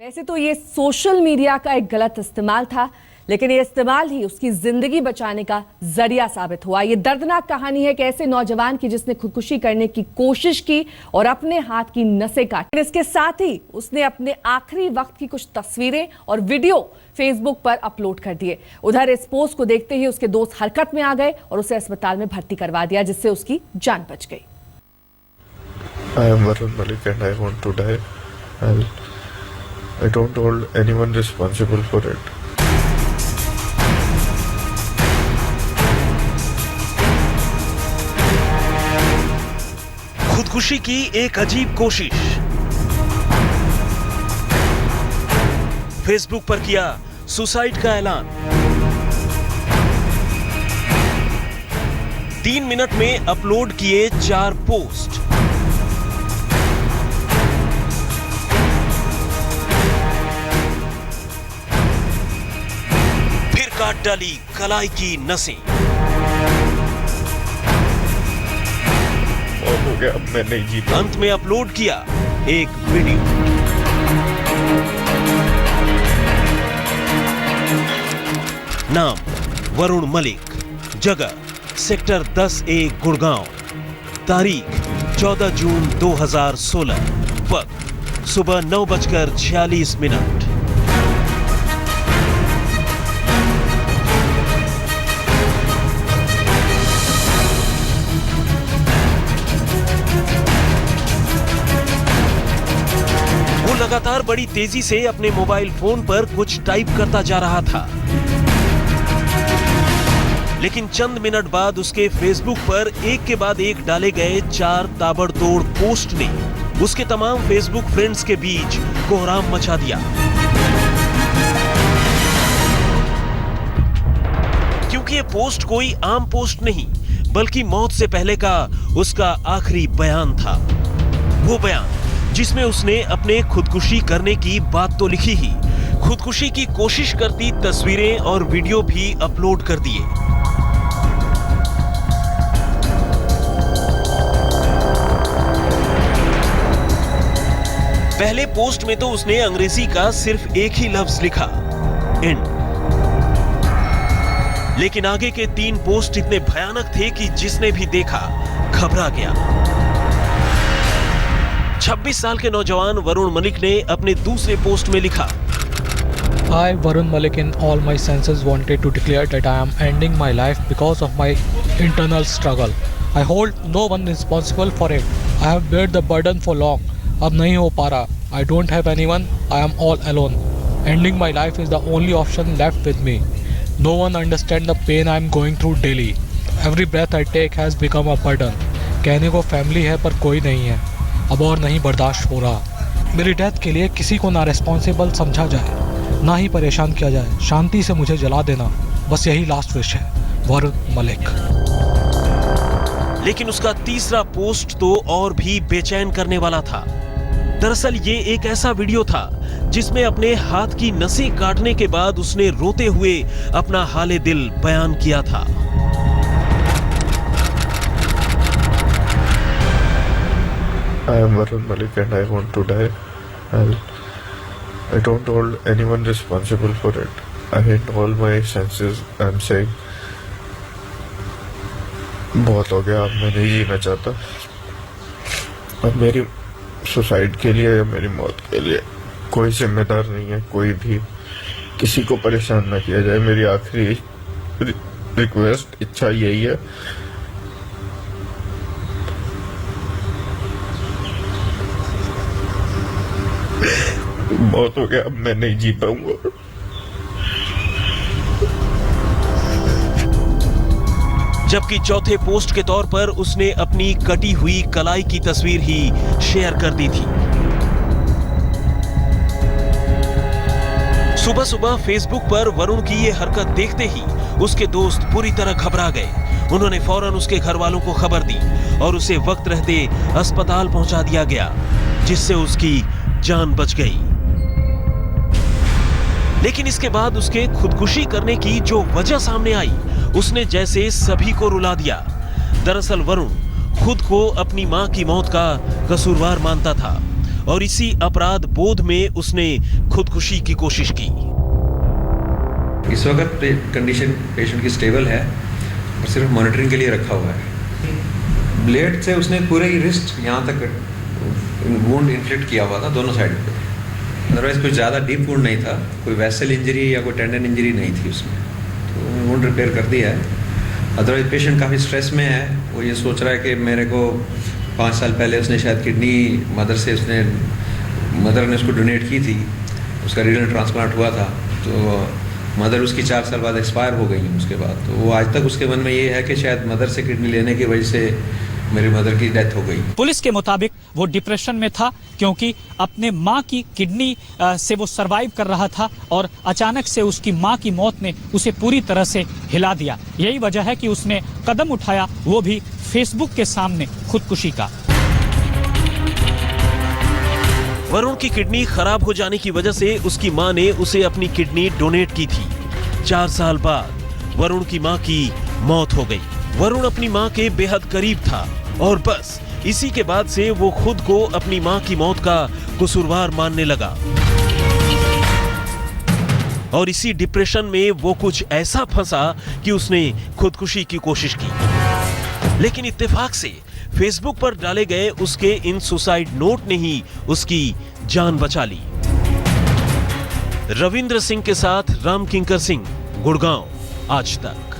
वैसे तो ये सोशल मीडिया का एक गलत इस्तेमाल था, लेकिन ये इस्तेमाल ही उसकी जिंदगी बचाने का जरिया साबित हुआ। ये दर्दनाक कहानी है कि ऐसे नौजवान की जिसने खुदकुशी करने की कोशिश की और अपने हाथ की नसें काटी। इसके साथ ही उसने अपने आखिरी वक्त की कुछ तस्वीरें और वीडियो फेसबुक पर अपलोड कर दिए। उधर इस पोस्ट को देखते ही उसके दोस्त हरकत में आ गए और उसे अस्पताल में भर्ती करवा दिया, जिससे उसकी जान बच गई। I am Varun Malik and I want to die. I don't hold anyone responsible for it. खुदकुशी की एक अजीब कोशिश। फेसबुक पर किया सुसाइड का ऐलान। 3 मिनट में अपलोड किए 4 पोस्ट। फिर काट डाली कलाई की नसें। बहुत हो गया, अब मैं नहीं जीता। अंत में अपलोड किया एक वीडियो। नाम वरुण मलिक, जगह सेक्टर 10A गुड़गांव, तारीख 14 जून 2016, वक्त सुबह 9:46। लगातार बड़ी तेजी से अपने मोबाइल फोन पर कुछ टाइप करता जा रहा था, लेकिन चंद मिनट बाद उसके फेसबुक पर एक के बाद एक डाले गए 4 ताबड़तोड़ पोस्ट ने उसके तमाम फेसबुक फ्रेंड्स के बीच कोहराम मचा दिया। क्योंकि ये पोस्ट कोई आम पोस्ट नहीं, बल्कि मौत से पहले का उसका आखिरी बयान था। वो बयान जिसमें उसने अपने खुदकुशी करने की बात तो लिखी ही, खुदकुशी की कोशिश करती तस्वीरें और वीडियो भी अपलोड कर दिए। पहले पोस्ट में तो उसने अंग्रेजी का सिर्फ एक ही लफ्ज लिखा, एंड। लेकिन आगे के 3 पोस्ट इतने भयानक थे कि जिसने भी देखा घबरा गया। 26 साल के नौजवान वरुण मलिक ने अपने दूसरे पोस्ट में लिखा, I, Varun Malik, in all my senses wanted to declare that I am ending my life because of my internal struggle. I hold no one responsible for it. I have bear the burden for long. अब नहीं हो पा रहा. I don't have anyone. I am all alone. Ending my life is the only option left with me. No one understands the pain I am going through daily. Every breath I take has become a burden. कहने को family है पर कोई नहीं है. अब और नहीं बर्दाश्त हो रहा। मेरी डेथ के लिए किसी को ना रिस्पॉन्सिबल समझा जाए, ना ही परेशान किया जाए। शांति से मुझे जला देना, बस यही लास्ट विश है। वरुण मलिक। लेकिन उसका तीसरा पोस्ट तो और भी बेचैन करने वाला था। दरअसल ये एक ऐसा वीडियो था जिसमें अपने हाथ की नसें काटने के बाद उसने रोते हुए अपना हाले दिल बयान किया था। I am Varun Malik and I want to die. I don't hold anyone responsible for it. I in all my senses I am saying बहुत हो गया, अब मैं नहीं जीना चाहता। अब मेरी सुसाइड के लिए या मेरी मौत के लिए कोई जिम्मेदार नहीं है। कोई भी किसी को परेशान ना किया जाए। मेरी आखिरी रिक्वेस्ट, इच्छा यही है। बहुत हो गया, अब मैं नहीं जी पाऊंगा। जबकि चौथे पोस्ट के तौर पर उसने अपनी कटी हुई कलाई की तस्वीर ही शेयर कर दी थी। सुबह सुबह फेसबुक पर वरुण की ये हरकत देखते ही उसके दोस्त पूरी तरह घबरा गए। उन्होंने फौरन उसके घर वालों को खबर दी और उसे वक्त रहते अस्पताल पहुंचा दिया गया, जिससे उसकी जान बच गई। लेकिन इसके बाद उसके खुदकुशी करने की जो वजह सामने आई, उसने जैसे सभी को रुला दिया। दरअसल वरुण खुद को अपनी मां की मौत का कसूरवार मानता था और इसी अपराध बोध में उसने खुदकुशी की कोशिश की। इस वक्त कंडीशन पेशेंट की स्टेबल है और सिर्फ मॉनिटरिंग के लिए रखा हुआ है। ब्लेड से उसने पूरे ही रिस्ट यहाँ तक वुंड इन्फ्लिक्ट किया हुआ था दोनों साइड पे। अदरवाइज कुछ ज़्यादा डीप वुंड नहीं था, कोई वेसल इंजरी या कोई टेंडन इंजरी नहीं थी उसमें, तो वुंड रिपेयर कर दिया है। अदरवाइज पेशेंट काफ़ी स्ट्रेस में है, वो ये सोच रहा है कि मेरे को 5 साल पहले उसने शायद किडनी मदर ने उसको डोनेट की थी, उसका रीनल ट्रांसप्लांट हुआ था, तो मदर उसकी 4 साल बाद एक्सपायर हो गई उसके बाद। तो वो आज तक उसके मन में ये है कि शायद मदर से किडनी लेने की वजह से मेरी मदर की डेथ हो गई। पुलिस के मुताबिक वो डिप्रेशन में था क्योंकि अपने मां की किडनी से वो सरवाइव कर रहा था और अचानक से उसकी मां की मौत ने उसे पूरी तरह से हिला दिया। यही वजह है कि उसने कदम उठाया, वो भी फेसबुक के सामने, खुदकुशी का। वरुण की किडनी खराब हो जाने की वजह से उसकी मां ने उसे अपनी किडनी डोनेट की थी। 4 साल बाद वरुण की मां की मौत हो गई। वरुण अपनी मां के बेहद करीब था और बस इसी के बाद से वो खुद को अपनी मां की मौत का कसूरवार मानने लगा और इसी डिप्रेशन में वो कुछ ऐसा फंसा कि उसने खुदकुशी की कोशिश की। लेकिन इत्तेफाक से फेसबुक पर डाले गए उसके इन सुसाइड नोट ने ही उसकी जान बचा ली। रविंद्र सिंह के साथ राम किंकर सिंह, गुड़गांव, आज तक।